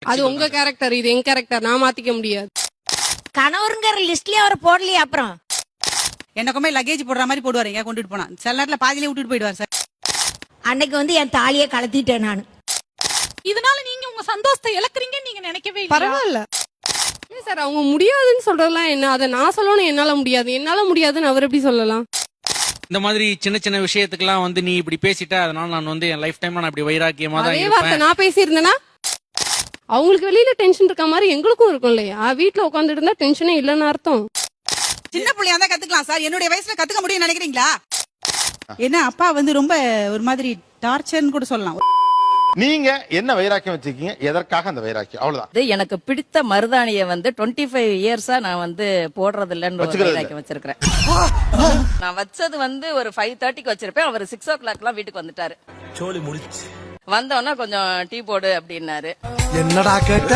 அது உங்க கேரக்டர், இது என் கேரக்டர், நான் மாத்திக்க முடியாது. கணவருங்கிற லிஸ்ட்லயே அவரை போடலையே. அப்புறம் எனக்குமே லக்கேஜ் போடுற மாதிரி போடுவாரு, எங்க கொண்டுட்டு போனா சில நேரத்துல பாதியிலே விட்டுட்டு போயிடுவார் சார். அன்னைக்கு என் தாலியை கலத்திட்டேன் நான். இதனால நீங்க உங்க சந்தோஷத்தை இழக்குறீங்கன்னு நீங்க நினைக்கவே இல்ல. பரவாயில்ல சார், அவங்க முடியாதுன்னு சொல்றதெல்லாம் என்ன, அதை நான் சொல்லணும் என்னால முடியாது, என்னால முடியாதுன்னு அவர் எப்படி சொல்லலாம்? இந்த மாதிரி சின்ன சின்ன விஷயத்துக்கெல்லாம் வந்து நீ இப்படி பேசிட்ட, அதனால நான் வந்து என் லைஃப் டைம்ல நான் இப்படி வைராக்கியமா தான் அதே வார்த்தை இருப்பேன். நான் பேசியிருந்தேன்னா அவங்களுக்கு வெளியில டென்ஷன் இருக்க மாதிரி எங்களுக்கும் இருக்கும் இல்லையா? வீட்டுல உட்காந்துட்டு இருந்தா டென்ஷனே இல்லைன்னு அர்த்தம். சின்ன பிள்ளையா தான் கத்துக்கலாம் சார், என்னுடைய வயசுல கத்துக்க முடியும்னு நினைக்கிறீங்களா? என்ன அப்பா ரொம்ப ஒரு மாதிரி டார்ச்சர்னு கூட சொல்லலாம். நீங்க என்ன வைராக்கியம் வச்சிருக்கீங்க, எதற்காக அந்த வைராக்கியம்? அவ்வளவுதான். எனக்கு பிடித்த மருதாணியை 25 இயர்ஸா நான் போடுறது இல்லன்னு ஒரு வைராக்கியம் வச்சிருக்கிறேன். நான் வச்சது ஒரு 5:30க்கு வச்சிருப்பேன். அவர் 6 o'clockலாம் வீட்டுக்கு வந்துட்டாரு. சோலி முடிச்சு வந்தோன்னா கொஞ்சம் டீ போடு அப்படின்னாரு. என்னடா கேட்ட?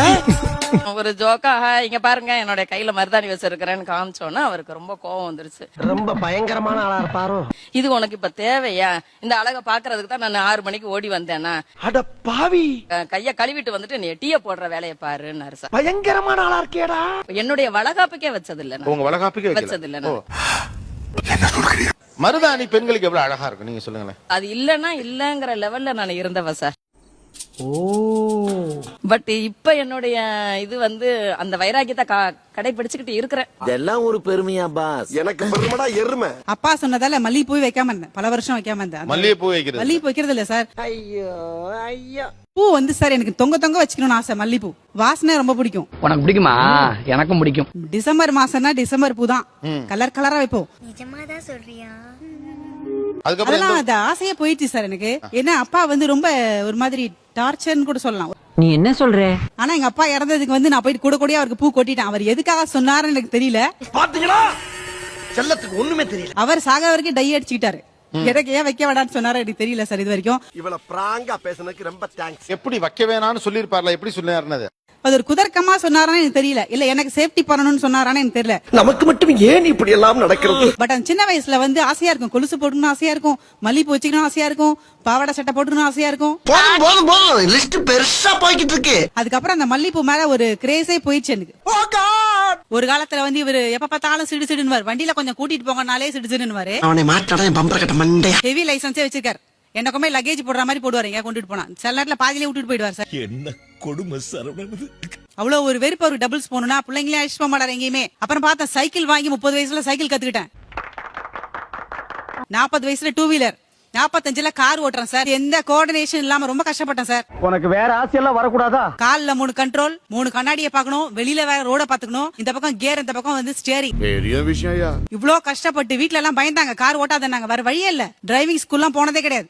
ஒரு ஜோக்கா இங்க பாருங்க என்னோட கையில மருதாணி வச்சிருக்கிறேன்னு காமிச்சோன்னா அவருக்கு ரொம்ப கோவம் வந்துருச்சு. ரொம்ப பயங்கரமான ஆளா இருப்பாரோ? இது உனக்கு இப்ப தேவையா? இந்த அழகை பாக்குறதுக்கு தான் நான் 6 மணிக்கு ஓடி வந்தேன்னா, அட பாவி, கைய கழுவிட்டு வந்துட்டு நீ டீய போடுற வேலையை பாருன்னாரு சார். பயங்கரமான ஆளா இருக்கேடா. என்னுடைய வளகாப்புக்கே வச்சது இல்ல, உங்க வளகாப்புக்கே வச்சது இல்ல. மருதாணி பெண்களுக்கு எவ்வளவு அழகா இருக்கும் நீங்க சொல்லுங்களேன். அது இல்லன்னா இல்லங்கிற லெவல்ல நான் இருந்தவ சார். பட் இப்ப என்னுடைய இது அந்த வைராக்கியத்தை கடைபிடிச்சுக்கிட்டு இருக்கிறேன். இதெல்லாம் ஒரு பெருமையா பாஸ்? எனக்கு பெருமைடா எருமை. அப்பா சொன்னதால மல்லிகைப்பூ வைக்காம இருந்தேன், பல வருஷம் வைக்காம இருந்தேன். மல்லிகைப்பூ வைக்கிறது? மல்லிகைப்பூ வைக்கிறது இல்ல சார். ஐயோ ஐயோ, பூ சார் எனக்கு தொங்க தொங்க வச்சுக்கணும்னு ஆசை. மல்லிகைப்பூ வாசனை ரொம்ப பிடிக்கும். உனக்கு பிடிக்குமா? எனக்கும் பிடிக்கும். டிசம்பர் மாசம்னா டிசம்பர் பூ தான் கலர் கலரா வைப்போம். நிஜமாதான் சொல்றியா? அதெல்லாம் அந்த ஆசையே போயிடுச்சு சார் எனக்கு. ஏன்னா அப்பா ரொம்ப ஒரு மாதிரி டார்ச்சர்னு கூட சொல்லலாம். நீ என்ன சொல்ற? ஆனா எங்க அப்பா இறந்ததுக்கு நான் போயிட்டு கூட கூடயே அவருக்கு பூ கொட்டிட்டேன். அவர் எதுக்காக சொன்னாருன்னு எனக்கு தெரியல. பாத்தீங்களா, செல்லத்துக்கு ஒண்ணுமே தெரியல. அவர் சாக வரைக்கும் டை அடிச்சுக்கிட்டாரு. எனக்கு ஏன் வைக்க வேண்டாம்னு சொன்னாரு எனக்கு தெரியல சார் இது வரைக்கும். இவள பிராங்கா பேசுனதுக்கு ரொம்ப தேங்க்ஸ். எப்படி வைக்க வேணாம்னு சொல்லிருப்பார்ல, எப்படி சொன்னாருன்னு அது ஒரு குதர்க்கமா சொன்னாரான்னு எனக்கு தெரியல, இல்ல எனக்கு சேஃப்டி பண்ணணும்னு சொன்னாரான்னு எனக்கு தெரியல. நமக்கு மட்டும் ஏன் இப்படி எல்லாம் நடக்கிறது? பட் அந்த சின்ன வயசுல ஆசையா இருக்கும், கொலுசு போட்டுக்கணும் ஆசையா இருக்கும், மல்லிப்பூ வச்சுக்கணும் ஆசையா இருக்கும், பாவாடை சட்டை போட்டுக்கணும் ஆசையா இருக்கும். போதும் போதும் போதும், லிஸ்ட் பெருசா போய்கிட்டு இருக்கு. அதுக்கப்புறம் அந்த மல்லிப்பூ மேல ஒரு கிரேஸே போயிடுச்சு எனக்கு. ஒரு காலத்துல இவரு எப்ப பார்த்தாலும் சிடு சிடுன்னு வண்டியில கொஞ்சம் கூட்டிட்டு போங்கனாலே சிடு சிடுன்னு அவனை மாட்டாடா என் பம்பர கட்ட மண்டைய. ஹெவி லைசன்ஸே வச்சிருக்காரு. எனக்குமே லக்கேஜ் போடுற மாதிரி போடுவாரு, எங்க கொண்டுட்டு போனா சில நேரத்துல பாதியிலே விட்டுட்டு போயிடுவார் சார். என்ன கொடுமை சரவணன். அவ்வளவு ஒரு வெறுப்பு அவருக்கு. டபுள்ஸ் போகணும்னா பிள்ளைங்களே அழைச்சிட்டு போக மாட்டாரு எங்கேயுமே. அப்புறம் பார்த்தா சைக்கிள் வாங்கி 30 வயசுல சைக்கிள் கத்துக்கிட்டேன். 40 வயசுல 2 வீலர், 45ல கார் ஓட்டுறேன் சார். எந்த கோஆர்டினேஷன் இல்லாம ரொம்ப கஷ்டப்பட்டேன் சார். உனக்கு வேற ஆசையெல்லாம் வரக்கூடாதா? கால்ல 3 கண்ட்ரோல், 3 கண்ணாடியை பார்க்கணும், வெளியில வேற ரோட பாத்துக்கணும், இந்த பக்கம் கியர், இந்த பக்கம் ஸ்டியரிங். பெரிய விஷயம். இவ்ளோ கஷ்டப்பட்டு வீட்ல எல்லாம் பயந்தாங்க, கார் ஓட்டாதனாங்க. வேற வழியே இல்ல. டிரைவிங் ஸ்கூல்லாம் போனதே கிடையாது.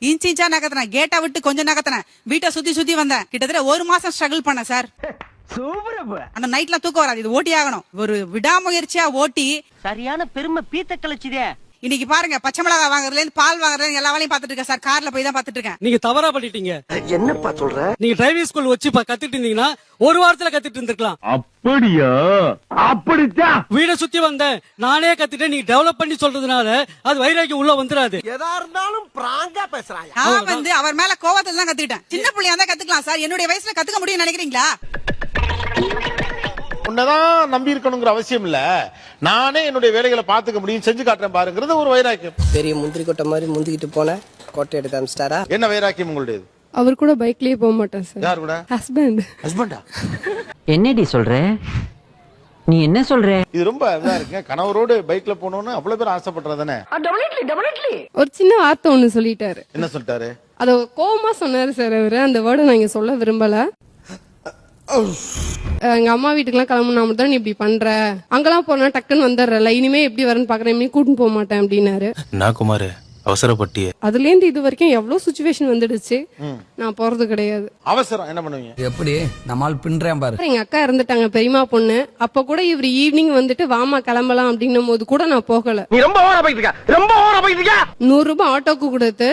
இன்ச் இன்ச்சா நகர்த்தினேன், கேட்டை விட்டு கொஞ்சம் நகர்த்தினேன், வீட்டை சுத்தி சுத்தி வந்தேன். கிட்டத்தட்ட 1 மாசம் ஸ்ட்ரகிள் பண்ணேன் சார். அந்த நைட்ல தூக்கம் வராது, இது ஓட்டி ஆகணும். ஒரு விடாமுயற்சியா ஓட்டி சரியான பெருமை பீத்த கழிச்சுதே. இன்னைக்கு பாருங்க, பச்சை மிளகாய் வாங்குறதுல இருந்து பால் வாங்குறதுல எல்லா வேலையும் பாத்துட்டு இருக்கேன் சார். கார்ல போய் தான் பாத்துட்டு இருக்கேன். நீங்க தவறா பண்ணிட்டீங்க. என்னப்பா சொல்ற? நீங்க டிரைவிங் ஸ்கூல் வச்சு கத்துட்டு இருந்தீங்கன்னா 1 வாரத்துல கத்துட்டு இருந்திருக்கலாம். அப்படியா? அப்படித்தான் வீட சுத்தி வந்தேன், நானே கத்துட்டேன். நீங்க டெவலப் பண்ணி சொல்றதுனால அது வைராக்கியம் உள்ள வந்துராது. எதா இருந்தாலும் பிராங்கா பேசுறாங்க. நான் அவர் மேல கோவத்துல தான் கத்துக்கிட்டேன். சின்ன பிள்ளையா தான் கத்துக்கலாம் சார். என்னுடைய வயசுல கத்துக்க முடியும்னு நினைக்கிறீங்களா? உன்னதான் நம்பி இருக்கணுங்கிற அவசியம் இல்ல, நானே என்னுடைய வேலைகளை பாத்துக்க முடியும், செஞ்சு காட்டுறேன் பாருங்கிறது ஒரு வைராக்கியம். பெரிய முந்திரி கொட்டை மாதிரி முந்திக்கிட்டு போன கோட்டை எடுத்து அமிச்சிட்டாரா? என்ன வைராக்கியம் உங்களுடையது? அவர் கூட பைக்லயே போக மாட்டேன் சார். யார் கூட? ஹஸ்பண்டா? என்னடி சொல்ற? நீ என்ன சொல்ற? இது ரொம்ப இதா இருக்குங்க. கணவரோடு பைக்ல போகணும்னு அவ்வளவு பேர் ஆசைப்படுறதானே. ஒரு சின்ன வார்த்தை ஒண்ணு சொல்லிட்டாரு. என்ன சொல்லிட்டாரு? அத கோவமா சொன்னாரு சார் அவரு. அந்த வேர்டை நான் இங்க சொல்ல விரும்பல. எங்க அம்மா வீட்டுக்குலாம் கிளம்புனா மட்டும் நீ இப்படி பண்ற, அங்கெல்லாம் போனா டக்குன்னு வந்துடுறல, இனிமே எப்படி வரேன்னு பாக்குறேன், இனிமே கூட்டின்னு போக மாட்டேன் அப்படின்னாரு. நான் குமார் அவசரப்பட்டியே. அதுல இருந்து இது வரைக்கும் எவ்வளவு சுச்சுவேஷன் வந்துடுச்சு, நான் போறது கிடையாது. அவசரம் என்ன பண்ணுவீங்க? எப்படி நம்மால் பின்றேன் பாரு. எங்க அக்கா இறந்துட்டாங்க, பெரியமா பொண்ணு. அப்ப கூட இவர் ஈவினிங் வாமா கிளம்பலாம் அப்படின்னும் போது கூட நான் போகல. நீ ரொம்ப ஓவரா போயிட்டு இருக்க, ரொம்ப ஓவரா போயிட்டு இருக்க. 100 ரூபாய் ஆட்டோக்கு கொடுத்து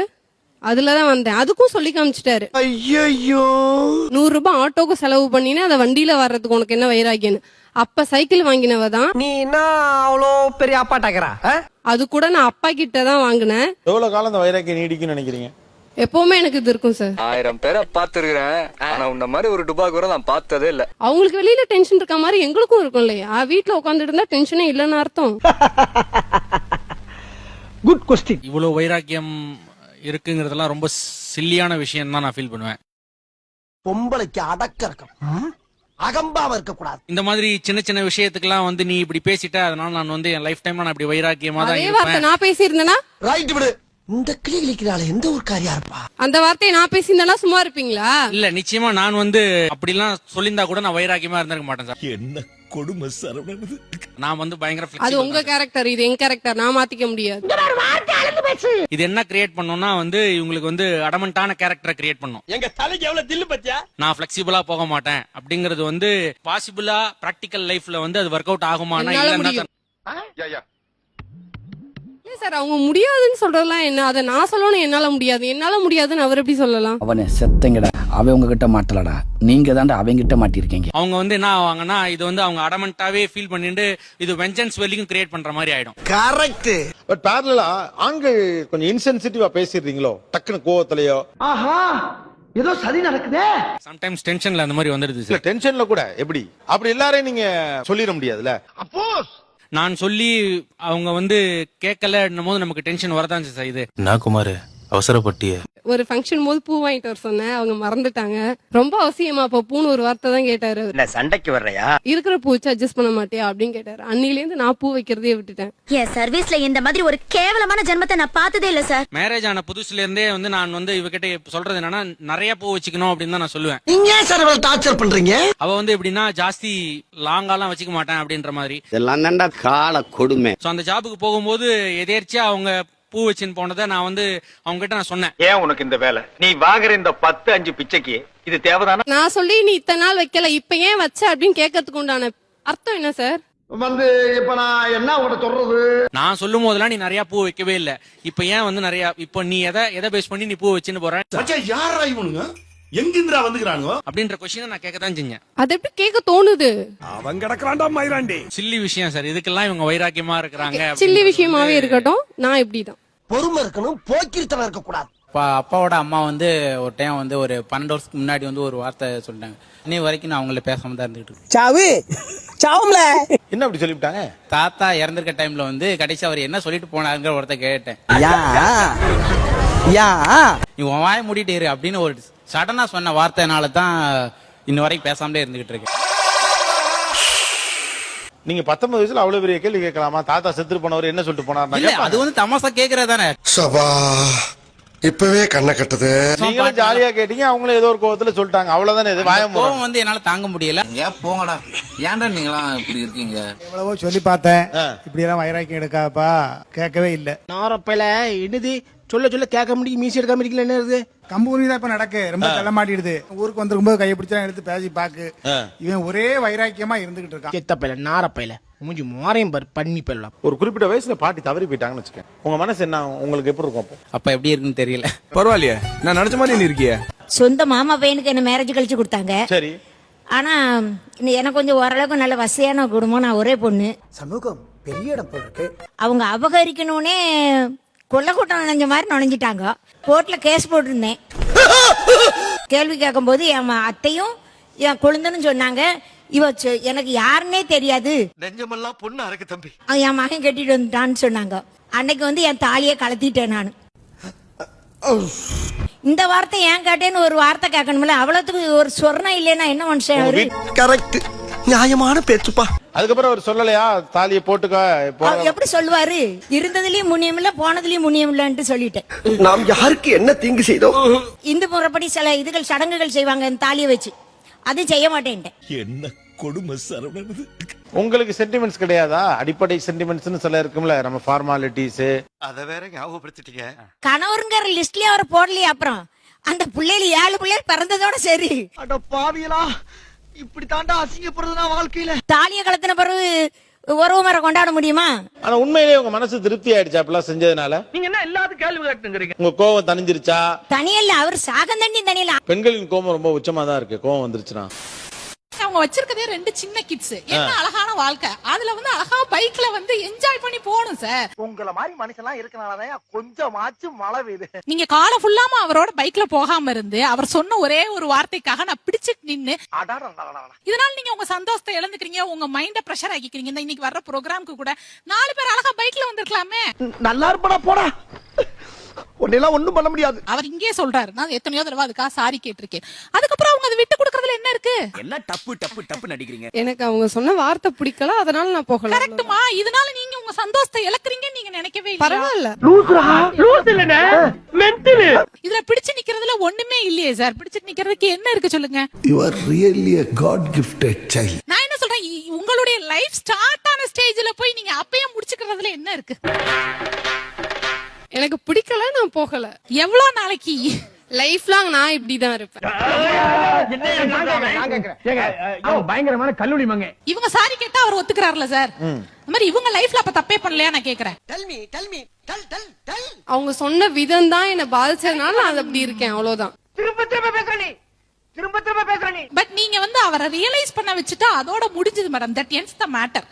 அதுலதான் வந்தேன். அதுக்கும் சொல்லி காமிச்சிட்டாரு. ஐயோ, 100 ரூபாய் ஆட்டோக்கு செலவு பண்ணினா அதை வண்டியில வர்றதுக்கு உனக்கு என்ன வைராக்கியன்னு. அப்ப சைக்கிள் வாங்கினவதான். நீ என்ன அவ்வளோ பெரிய அப்பாட்டாக்குறா? அது கூட நான் அப்பா கிட்ட தான் வாங்கினேன். எவ்வளவு காலம் அந்த வைராக்கியம் நீடிக்கும்னு நினைக்கிறீங்க? எப்பவுமே எனக்கு இது இருக்கும் சார். 1000 பேரை பாத்துருக்கிறேன், ஆனா உன்ன மாதிரி ஒரு டுபா கூட நான் பார்த்ததே இல்ல. அவங்களுக்கு வெளியில டென்ஷன் இருக்க மாதிரி எங்களுக்கும் இருக்கும் இல்லையா? வீட்டுல உட்காந்துட்டு இருந்தா டென்ஷனே இல்லைன்னு அர்த்தம். Good question. இவ்வளவு வைராக்கியம் இருக்குங்கிறதெல்லாம் ரொம்ப சில்லியான விஷயம் தான் நான் ஃபீல் பண்ணுவேன். பொம்பளைக்கு அடக்க இருக்கும், அகம்பாவ இருக்க கூடாது. இந்த மாதிரி சின்ன சின்ன விஷயத்துக்கெல்லாம் வந்து நீ இப்படி பேசிட்ட, அதனால நான் வந்து என் லைஃப் டைம்ல நான் இப்படி வைராக்கியமா தான் அதே வார்த்தை இருப்பேன். நான் பேசியிருந்தேன்னா ரைட் விடு. இந்த கிளி கிளிக்கிறாள் எந்த ஒரு காரியா இருப்பா? அந்த வார்த்தையை நான் பேசியிருந்தேன்னா சும்மா இருப்பீங்களா? இல்ல நிச்சயமா நான் வந்து அப்படிலாம் சொல்லியிருந்தா கூட நான் வைராக்கியமா இருந்திருக்க மாட்டேன் சார். என்ன கொடுமை சரவணன். நான் வந்து பயங்கர அது flexible உங்க தான். கேரக்டர், இது என் கேரக்டர், நான் மாத்திக்க முடியாது. இது என்ன கிரியேட் பண்ணோம்னா வந்து இவங்களுக்கு வந்து அடமண்டான கேரக்டரை கிரியேட் பண்ணும். எங்க தலைக்கு எவ்வளவு தில்லு பத்தியா? நான் பிளெக்சிபிளா போக மாட்டேன் அப்படிங்கறது வந்து பாசிபிளா பிராக்டிக்கல் லைஃப்ல வந்து அது ஒர்க் அவுட் ஆகுமானா என்னால இல்லன்னா முடியும். சார். இல்ல சார், அவங்க முடியாதுன்னு சொல்றதெல்லாம் என்ன? அதை நான் சொல்லணும் என்னால முடியாது, என்னால முடியாதுன்னு அவர் எப்படி சொல்லலாம்? அவனை செத்தங்கடா, அவன் உங்ககிட்ட மாட்டலடா, நீங்க தாண்டா அவங்கிட்ட மாட்டிருக்கீங்க. அவங்க வந்து என்ன ஆவாங்கன்னா இது வந்து அவங்க அடமண்டாவே ஃபீல் பண்ணிட்டு இது வெஞ்சன்ஸ் வெல்லிங்கும் கிரியேட் பண்ற மாதிரி ஆயிடும். கரெக்ட். பட் பேரலா ஆண்கள் கொஞ்சம் இன்சென்சிட்டிவா பேசிடுறீங்களோ, டக்குன்னு கோவத்திலயோ. ஆஹா, ஏதோ சதி நடக்குதே. சம்டைம்ஸ் டென்ஷன்ல அந்த மாதிரி வந்துருது இல்ல சார். டென்ஷன்ல கூட எப்படி அப்படி எல்லாரையும் நீங்க சொல்லிட முடியாதுல்ல. அப்போஸ் நான் சொல்லி அவங்க வந்து கேட்கலன்னும் போது நமக்கு டென்ஷன் வரதான் சார். இது நான் குமார் அவசரப்பட்டிய ஒரு ஃபங்க்ஷன் போது பூ வாங்கிட்டு வர சொன்னேன், அவங்க மறந்துட்டாங்க. ரொம்ப அவசியமா அப்ப பூன்னு ஒரு வார்த்தை தான் கேட்டாரு. என்ன சண்டைக்கு வர்றையா? இருக்கிற பூ வச்சு அட்ஜஸ்ட் பண்ண மாட்டியா அப்படின்னு கேட்டாரு. அன்னில இருந்து நான் பூ வைக்கிறதே விட்டுட்டேன். என் சர்வீஸ்ல இந்த மாதிரி ஒரு கேவலமான ஜென்மத்தை நான் பார்த்ததே இல்ல சார். மேரேஜ் ஆன புதுசுல இருந்தே வந்து நான் வந்து இவகிட்ட சொல்றது என்னன்னா நிறைய பூ வச்சுக்கணும் அப்படின்னு தான் நான் சொல்லுவேன். நீங்க ஏன் சார் இவ்வளவு டார்ச்சர் பண்றீங்க? அவ வந்து எப்படின்னா ஜாஸ்தி லாங்காலாம் வச்சுக்க மாட்டேன் அப்படின்ற மாதிரி. இதெல்லாம் தான்டா கால கொடுமை. சோ அந்த ஜாபுக்கு போகும்போது எதேர்ச்சியா அவங்க பூ வச்சுன்னு போனதை நான் வந்து அவங்க கிட்ட நான் சொன்னேன். ஏன் உனக்கு இந்த வேலை? நீ வாங்குற இந்த 10-5 பிச்சைக்கு இது தேவைதானா? நான் சொல்லி நீ இத்தனை நாள் வைக்கல, இப்ப ஏன் வச்ச அப்படின்னு கேட்கறதுக்கு உண்டான அர்த்தம் என்ன சார்? வந்து இப்ப நான் என்ன உங்கள்ட்ட சொல்றது? நான் சொல்லும் போதெல்லாம் நீ நிறைய பூ வைக்கவே இல்ல, இப்ப ஏன் வந்து நிறைய, இப்போ நீ எதை பேஸ் பண்ணி நீ பூ வச்சுன்னு போற யாரா இவனுங்க? எங்கிந்திரா வந்துக்கிறானுங்க அப்படின்ற கொஸ்டினை நான் கேட்க தான் செஞ்சேன். அது எப்படி கேட்க தோணுது? அவன் கிடக்குறான்டா மயிராண்டி. சில்லி விஷயம் சார், இதுக்கெல்லாம் இவங்க வைராக்கியமா இருக்கிறாங்க. சில்லி விஷயமாவே இருக்கட்டும், நான் இப்படிதான். பொறுமை இருக்கணும், போக்கிரித்தனம் இருக்க கூடாது. அப்பாவோட அம்மா வந்து ஒரு டைம் வந்து ஒரு 12 வருஷத்துக்கு முன்னாடி வந்து ஒரு வார்த்தை சொல்லிட்டாங்க. இன்னை வரைக்கும் நான் அவங்கள பேசாம தான் இருந்துட்டு இருக்கேன். சாவு சாவும்ல. என்ன அப்படி சொல்லிவிட்டாங்க? தாத்தா இறந்திருக்க டைம்ல வந்து கடைசி அவர் என்ன சொல்லிட்டு போனாருங்கிற ஒருத்த கேட்டேன். நீ உன் வாயை மூடிட்டு இரு அப்படின்னு ஒரு சடனா சொன்ன வார்த்தைனால தான் இன்ன வரைக்கும் பேசாமலே இருந்துகிட்டு இருக்கேன். நீங்க 19 வயசுல அவ்வளவு பெரிய கேள்வி கேட்கலாமா? தாத்தா செத்து போனவர் என்ன சொல்லிட்டு இல்ல போனார்? அது வந்து தமாசா கேக்குறதானே. சபா இப்பவே கண்ண கட்டுது. நீங்களும் ஜாலியா கேட்டீங்க, அவங்களும் ஏதோ ஒரு கோவத்துல சொல்லிட்டாங்க, அவ்வளவுதானே. இது வாயம் கோவம் வந்து என்னால தாங்க முடியல. ஏன் போங்கடா, ஏன்டா நீங்களாம் இப்படி இருக்கீங்க? எவ்வளவோ சொல்லி பார்த்தேன், இப்படி எல்லாம் வைராக்கியம் எடுக்காப்பா, கேட்கவே இல்ல. நாரப்பையில என்னது சொல்ல சொல்ல கேட்க முடியும், மீசி எடுக்காம இருக்கல. என்ன இருக்கு? கம்பூரி தான் இப்ப நடக்கு, ரொம்ப தள்ள மாட்டிடுது. ஊருக்கு வந்திருக்கும்போது கையை பிடிச்சா எடுத்து பேசி பாக்கு. இவன் ஒரே வைராக்கியமா இருந்துகிட்டு இருக்கான். செத்தப்பையில நாரப்பையில மூஞ்சி மாறையும் பாரு, பண்ணி போயிடலாம். ஒரு குறிப்பிட்ட வயசுல பாட்டி தவறி போயிட்டாங்கன்னு வச்சுக்கேன், உங்க மனசு என்ன, உங்களுக்கு எப்படி இருக்கும் அப்போ? அப்ப எப்படி இருக்குன்னு தெரியல. பரவாயில்லையே, நான் நினைச்ச மாதிரி நீ இருக்கிய. சொந்த மாமா பையனுக்கு என்ன மேரேஜ் கழிச்சு கொடுத்தாங்க. சரி. ஆனா எனக்கு கொஞ்சம் ஓரளவுக்கு நல்ல வசதியான குடும்பம், நான் ஒரே பொண்ணு. சமூகம் பெரிய இடம் போல இருக்கு. அவங்க அபகரிக்கணும்னே கொள்ள கூட்டம் நுழைஞ்ச மாதிரி நுழைஞ்சிட்டாங்க. கோர்ட்ல கேஸ் போட்டிருந்தேன். கேள்வி கேட்கும் போது என் அத்தையும் என் கொழுந்தனும் சொன்னாங்க, இவ எனக்கு யாருன்னே தெரியாது, நெஞ்சமெல்லாம் பொண்ணு அறக்கு தம்பி, என் மகன் கட்டிட்டு வந்துட்டான்னு சொன்னாங்க. அன்னைக்கு வந்து என் தாலியை கலத்திட்டேன் நான். இந்த வார்த்தை ஏன் கேட்டேன்னு ஒரு வார்த்தை கேட்கணும்ல, அவ்வளவுக்கு ஒரு சொர்ணம் இல்லைன்னா என்ன மனுஷன்? கரெக்ட், நியாயமான பேச்சுப்பா. அதுக்கப்புறம் அவர் சொல்லலையா தாலியை போட்டுக்க? அவர் எப்படி சொல்லுவாரு? இருந்ததுலயும் முன்னியம் இல்ல, போனதுலயும் முன்னியம் இல்லன்ட்டு சொல்லிட்டேன். நாம் யாருக்கு என்ன தீங்கு செய்தோம்? இந்து முறைப்படி சில இதுகள் சடங்குகள் செய்வாங்க இந்த தாலியை வச்சு, அது செய்ய மாட்டேன்ட்டேன். என்ன கொடுமை சரவணன். உங்களுக்கு சென்டிமெண்ட்ஸ் கிடையாதா? அடிப்படை சென்டிமெண்ட்ஸ்னு சொல்ல இருக்கும்ல, நம்ம ஃபார்மாலிட்டிஸ். அத வேற ஞாபகப்படுத்திட்டீங்க. கணவருங்கிற லிஸ்ட்லயே அவரை போடலையே. அப்புறம் அந்த பிள்ளைல 7 பிள்ளைகள் பிறந்ததோட சரி. அட பாவியலா, இப்படி தாண்டா அசிங்கப்படுறதுனா வாழ்க்கையில. தாலியை கலத்தின பிறகு உறவு முறை கொண்டாட முடியுமா? ஆனா உண்மையிலேயே உங்க மனசு திருப்தி ஆயிடுச்சா அப்படிலாம் செஞ்சதுனால? நீங்க என்ன எல்லாத்துக்கும் கேள்வி கேட்டுங்கிறீங்க? உங்க கோவம் தணிஞ்சிருச்சா? தனியல்ல, அவர் சாகந்தண்ணி தனியல. பெண்களின் கோபம் ரொம்ப உச்சமா தான் இருக்கு, கோவம் வந்துருச்சுன்னா. அவங்க வச்சிருக்கதே 2 சின்ன கிட்ஸ், என்ன அழகான வாழ்க்கை. அதுல வந்து அழகா பைக்ல வந்து என்ஜாய் பண்ணி போகணும் சார். உங்கள மாதிரி மனுஷன்லாம் இருக்கனாலதான் கொஞ்சமாச்சும் மழை பெய்யுது. நீங்க காலம் ஃபுல்லாம அவரோட பைக்ல போகாம இருந்து அவர் சொன்ன ஒரே ஒரு வார்த்தைக்காக நான் பிடிச்சிட்டு நின்னு, இதனால நீங்க உங்க சந்தோஷத்தை இழந்துக்கிறீங்க, உங்க மைண்ட பிரஷர் ஆக்கிக்கிறீங்க. இந்த இன்னைக்கு வர்ற ப்ரோக்ராம்க்கு கூட 4 பேர் அழகா பைக்ல வந்திருக்கலாமே. நல்லா இருப்படா போடா, உன்னெல்லாம் ஒண்ணும் பண்ண முடியாது. அவர் இங்கே சொல்றாரு, நான் எத்தனையோ தடவை அதுக்காக சாரி கேட்டிருக்கேன். அதுக்கப்புறம் அவங்க அதை விட்டு கொடுக்கறதுல என்ன இருக்கு? என்ன டப்பு நடிக்கிறீங்க. எனக்கு அவங்க சொன்ன வார்த்தை பிடிக்கல, அதனால நான் போகல. கரெக்ட்டுமா? இதனால நீங்க உங்க சந்தோஷத்தை இழக்கிறீங்கன்னு நீங்க நினைக்கவே இல்ல. பரவாயில்ல. லூஸ் இல்லனே, மென்டல். இதுல பிடிச்சு நிக்கிறதுல ஒண்ணுமே இல்லையே சார். பிடிச்சு நிக்கிறதுக்கு என்ன இருக்கு சொல்லுங்க? You are really a God gifted child. நான் என்ன சொல்றேன், உங்களுடைய லைஃப் ஸ்டார்ட் ஆன ஸ்டேஜ்ல போய் நீங்க அப்பயே முடிச்சுக்கிறதுல என்ன இருக்கு? எனக்கு பிடிக்கல, நான் போகல. எவ்வளவு நாளைக்கு? லைஃப் லாங் நான் இப்படிதான் இருப்பேன். பயங்கரமான கல்லூரி மங்க. இவங்க சாரி கேட்டா அவர் ஒத்துக்கிறாருல சார். அந்த மாதிரி இவங்க லைஃப்ல அப்ப தப்பே பண்ணலையா நான் கேக்குறேன். அவங்க சொன்ன விதம் தான் என்ன பாதிச்சதுனால நான் அப்படி இருக்கேன், அவ்வளவுதான். பட் நீங்க வந்து அவரை ரியலைஸ் பண்ண வச்சுட்டா அதோட முடிஞ்சது madam. That ends the matter.